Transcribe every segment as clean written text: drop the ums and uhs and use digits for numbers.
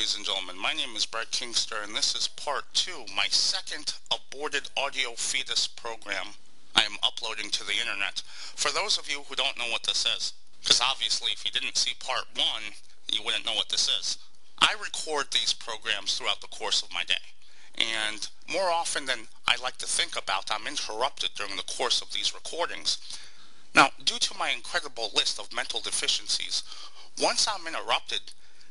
ladies and gentlemen. My name is Brett Kingster, and this is part 2, my second aborted audio fetus program I am uploading to the internet. For those of you who don't know what this is, because obviously if you didn't see part 1, you wouldn't know what this is. I record these programs throughout the course of my day, and more often than I like to think about, I'm interrupted during the course of these recordings. Now, due to my incredible list of mental deficiencies, once I'm interrupted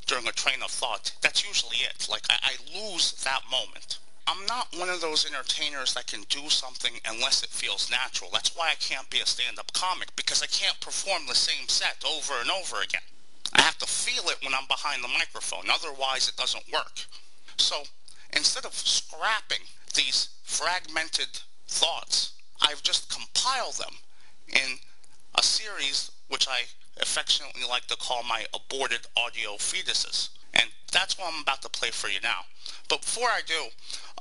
during a train of thought, that's usually it. Like, I lose that moment. I'm not one of those entertainers that can do something unless it feels natural. That's why I can't be a stand-up comic, because I can't perform the same set over and over again. I have to feel it when I'm behind the microphone, otherwise it doesn't work. So, instead of scrapping these fragmented thoughts, I've just compiled them in a series which I affectionately like to call my aborted audio fetuses. And that's what I'm about to play for you now. But before I do,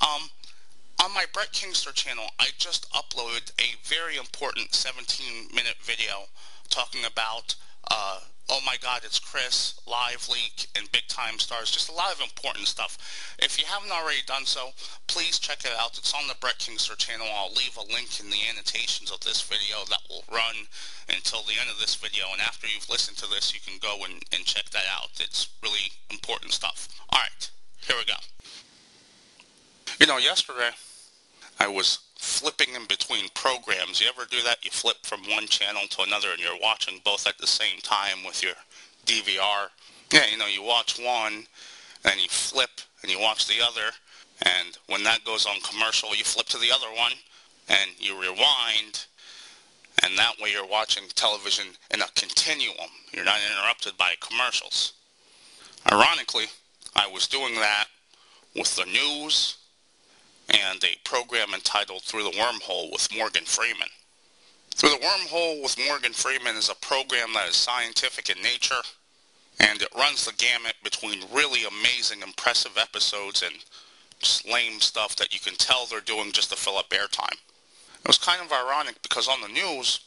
on my Brett Kingster channel, I just uploaded a very important 17-minute video talking about Oh My God, It's Chris, Live Leak, and Big Time Stars. Just a lot of important stuff. If you haven't already done so, please check it out. It's on the Brett Kingster channel. I'll leave a link in the annotations of this video that will run until the end of this video. And after you've listened to this, you can go and check that out. It's really important stuff. Alright, here we go. You know, yesterday, I was flipping in between programs. You ever do that? You flip from one channel to another and you're watching both at the same time with your DVR. Yeah, you know, you watch one, then you flip and you watch the other, and when that goes on commercial, you flip to the other one, and you rewind, and that way you're watching television in a continuum. You're not interrupted by commercials. Ironically, I was doing that with the news and a program entitled Through the Wormhole with Morgan Freeman. Through the Wormhole with Morgan Freeman is a program that is scientific in nature, and it runs the gamut between really amazing, impressive episodes and just lame stuff that you can tell they're doing just to fill up airtime. It was kind of ironic because on the news,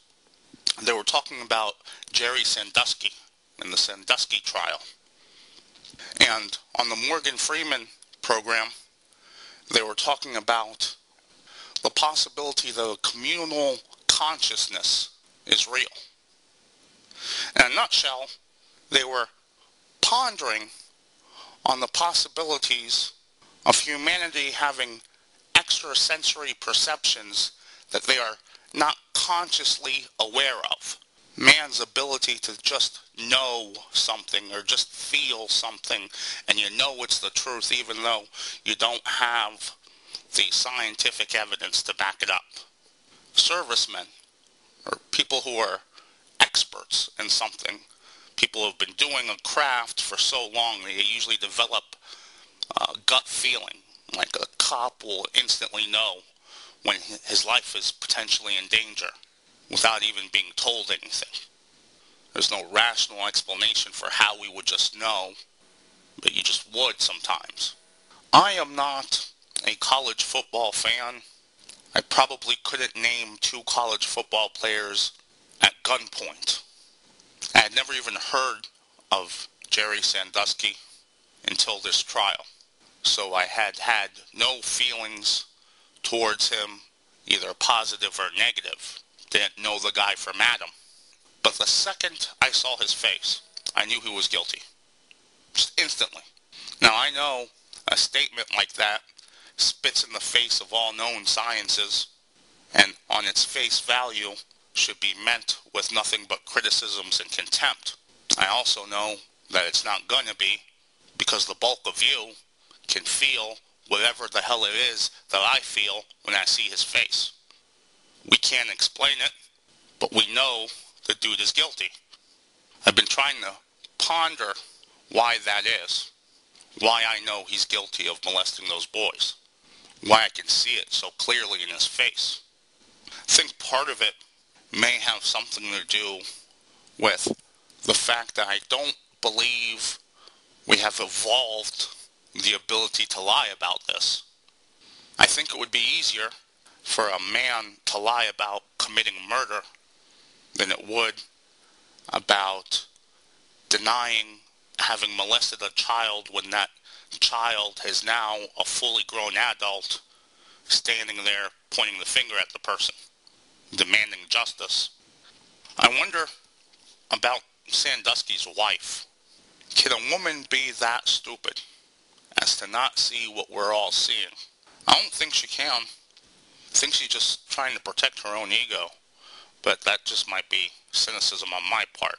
they were talking about Jerry Sandusky and the Sandusky trial. And on the Morgan Freeman program, they were talking about the possibility that a communal consciousness is real. In a nutshell, they were pondering on the possibilities of humanity having extrasensory perceptions that they are not consciously aware of. Man's ability to just know something or just feel something, and you know it's the truth even though you don't have the scientific evidence to back it up. Servicemen, or people who are experts in something, people who have been doing a craft for so long, they usually develop a gut feeling, like a cop will instantly know when his life is potentially in danger, without even being told anything. There's no rational explanation for how we would just know, but you just would sometimes. I am not a college football fan. I probably couldn't name 2 college football players at gunpoint. I had never even heard of Jerry Sandusky until this trial. So I had no feelings towards him, either positive or negative. Didn't know the guy from Adam. But the second I saw his face, I knew he was guilty. Just instantly. Now I know a statement like that spits in the face of all known sciences, and on its face value should be met with nothing but criticisms and contempt. I also know that it's not gonna be, because the bulk of you can feel whatever the hell it is that I feel when I see his face. We can't explain it, but we know the dude is guilty. I've been trying to ponder why that is. Why I know he's guilty of molesting those boys. Why I can see it so clearly in his face. I think part of it may have something to do with the fact that I don't believe we have evolved the ability to lie about this. I think it would be easier for a man to lie about committing murder than it would about denying having molested a child when that child is now a fully grown adult standing there pointing the finger at the person, demanding justice. I wonder about Sandusky's wife. Can a woman be that stupid as to not see what we're all seeing? I don't think she can. I think she's just trying to protect her own ego, but that just might be cynicism on my part.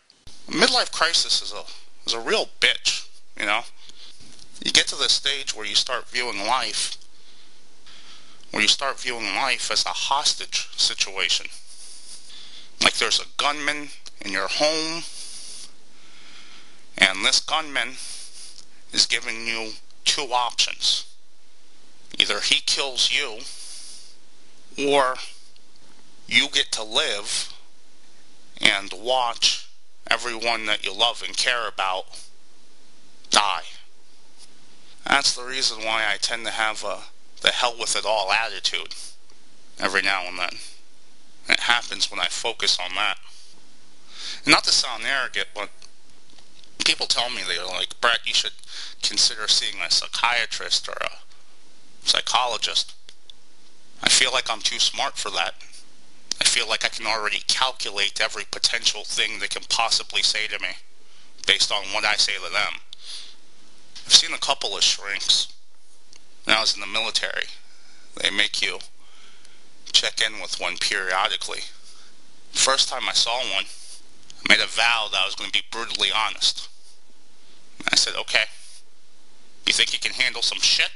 Midlife crisis is a real bitch, you know? You get to this stage where you start viewing life as a hostage situation. Like there's a gunman in your home, and this gunman is giving you two options. Either he kills you, or you get to live and watch everyone that you love and care about die. That's the reason why I tend to have the hell with it all attitude every now and then. It happens when I focus on that. And not to sound arrogant, but people tell me, they're like, Brett, you should consider seeing a psychiatrist or a psychologist. I feel like I'm too smart for that. I feel like I can already calculate every potential thing they can possibly say to me based on what I say to them. I've seen a couple of shrinks when I was in the military. They make you check in with one periodically. First time I saw one, I made a vow that I was going to be brutally honest. I said, okay, you think you can handle some shit?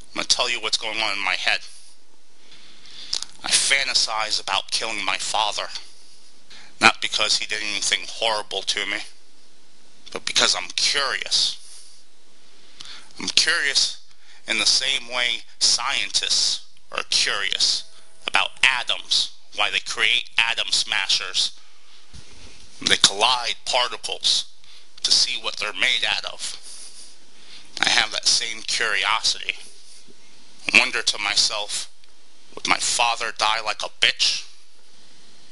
I'm going to tell you what's going on in my head. I fantasize about killing my father. Not because he did anything horrible to me, but because I'm curious. I'm curious in the same way scientists are curious about atoms, why they create atom smashers. They collide particles to see what they're made out of. I have that same curiosity. I wonder to myself, would my father die like a bitch?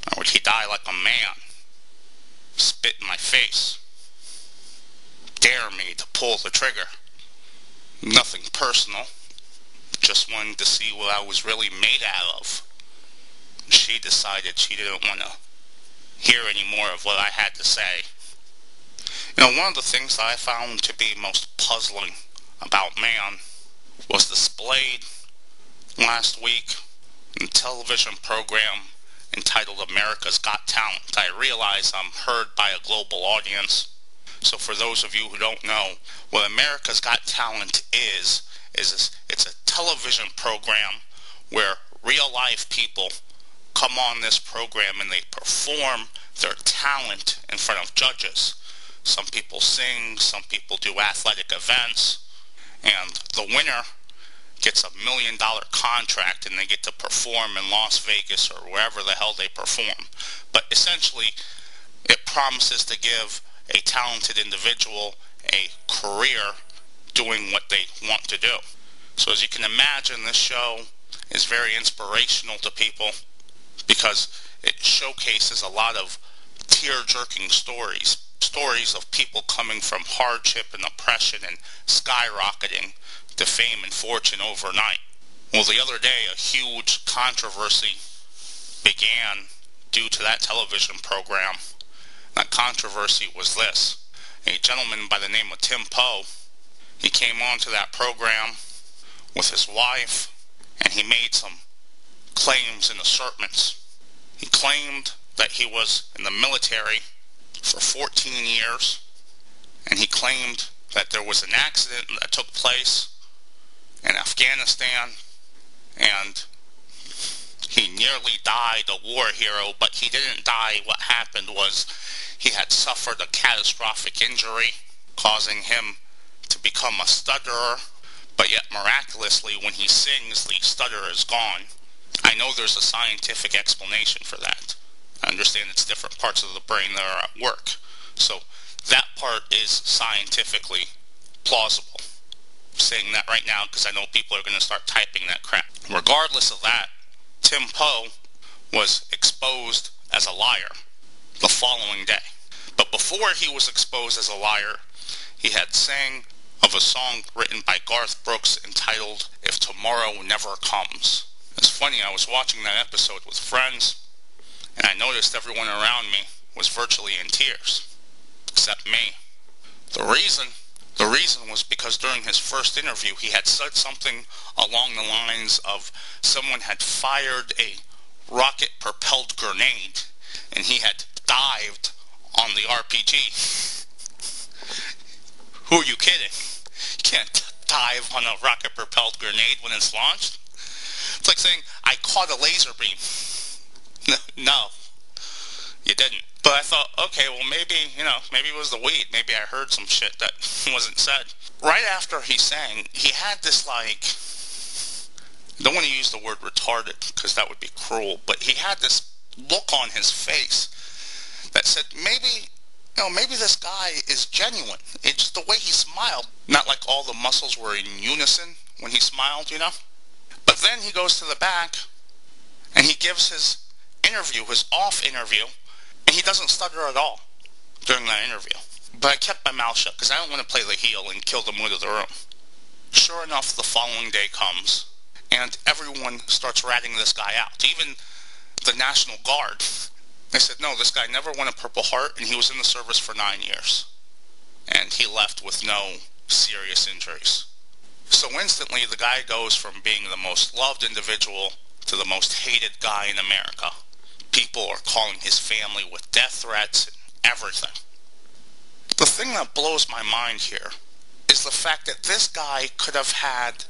Or would he die like a man? Spit in my face. Dare me to pull the trigger. Nothing personal. Just wanted to see what I was really made out of. She decided she didn't want to hear any more of what I had to say. You know, one of the things that I found to be most puzzling about man was displayed last week in a television program entitled America's Got Talent. I realize I'm heard by a global audience, so for those of you who don't know, what America's Got Talent is it's a television program where real life people come on this program and they perform their talent in front of judges. Some people sing, some people do athletic events, and the winner gets $1 million contract and they get to perform in Las Vegas or wherever the hell they perform. But essentially, it promises to give a talented individual a career doing what they want to do. So as you can imagine, this show is very inspirational to people because it showcases a lot of tear-jerking stories of people coming from hardship and oppression and skyrocketing to fame and fortune overnight. Well, the other day, a huge controversy began due to that television program. That controversy was this. A gentleman by the name of Tim Poe, he came onto that program with his wife, and he made some claims and assertions. He claimed that he was in the military for 14 years, and he claimed that there was an accident that took place in Afghanistan, and he nearly died a war hero, but he didn't die. What happened was he had suffered a catastrophic injury, causing him to become a stutterer, but yet miraculously when he sings, the stutter is gone. I know there's a scientific explanation for that. I understand it's different parts of the brain that are at work. So that part is scientifically plausible. I'm saying that right now because I know people are going to start typing that crap. Regardless of that, Tim Poe was exposed as a liar the following day. But before he was exposed as a liar, he had sang of a song written by Garth Brooks entitled If Tomorrow Never Comes. It's funny, I was watching that episode with friends, and I noticed everyone around me was virtually in tears, except me. The reason was because during his first interview, he had said something along the lines of someone had fired a rocket-propelled grenade, and he had dived on the RPG. Who are you kidding? You can't dive on a rocket-propelled grenade when it's launched. It's like saying, I caught a laser beam. No, you didn't. But I thought, okay, well maybe it was the weed. Maybe I heard some shit that wasn't said. Right after he sang, he had this I don't want to use the word retarded because that would be cruel, but he had this look on his face that said, maybe this guy is genuine. It's just the way he smiled. Not like all the muscles were in unison when he smiled, But then he goes to the back and he gives his interview, his off interview, and he doesn't stutter at all during that interview. But I kept my mouth shut because I don't want to play the heel and kill the mood of the room. Sure enough, the following day comes, and everyone starts ratting this guy out. Even the National Guard. They said, no, this guy never won a Purple Heart, and he was in the service for 9 years. And he left with no serious injuries. So instantly, the guy goes from being the most loved individual to the most hated guy in America. People are calling his family with death threats and everything. The thing that blows my mind here is the fact that this guy could have had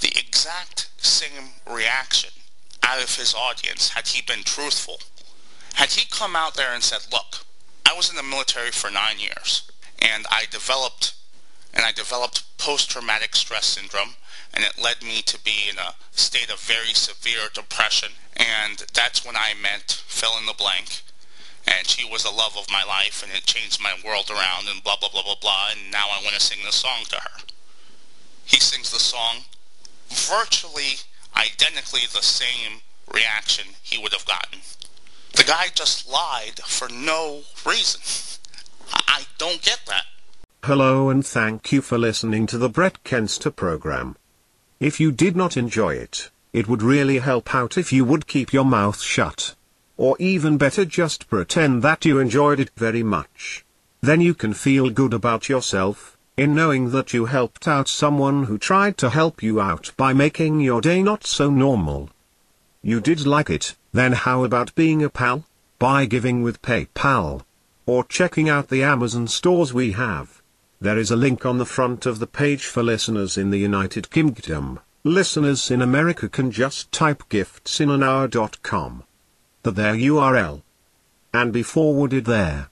the exact same reaction out of his audience had he been truthful. Had he come out there and said, look, I was in the military for 9 years, and I developed post-traumatic stress syndrome, and it led me to be in a state of very severe depression, and that's when I met fill in the blank, and she was the love of my life, and it changed my world around, and blah, blah, blah, blah, blah, and now I want to sing this song to her. He sings the song, virtually identically the same reaction he would have gotten. The guy just lied for no reason. I don't get that. Hello and thank you for listening to the Brett Kenster program. If you did not enjoy it, it would really help out if you would keep your mouth shut. Or even better, just pretend that you enjoyed it very much. Then you can feel good about yourself, in knowing that you helped out someone who tried to help you out by making your day not so normal. You did like it, then how about being a pal? By giving with PayPal. Or checking out the Amazon stores we have. There is a link on the front of the page for listeners in the United Kingdom. Listeners in America can just type giftsinanhour.com. Their URL. And be forwarded there.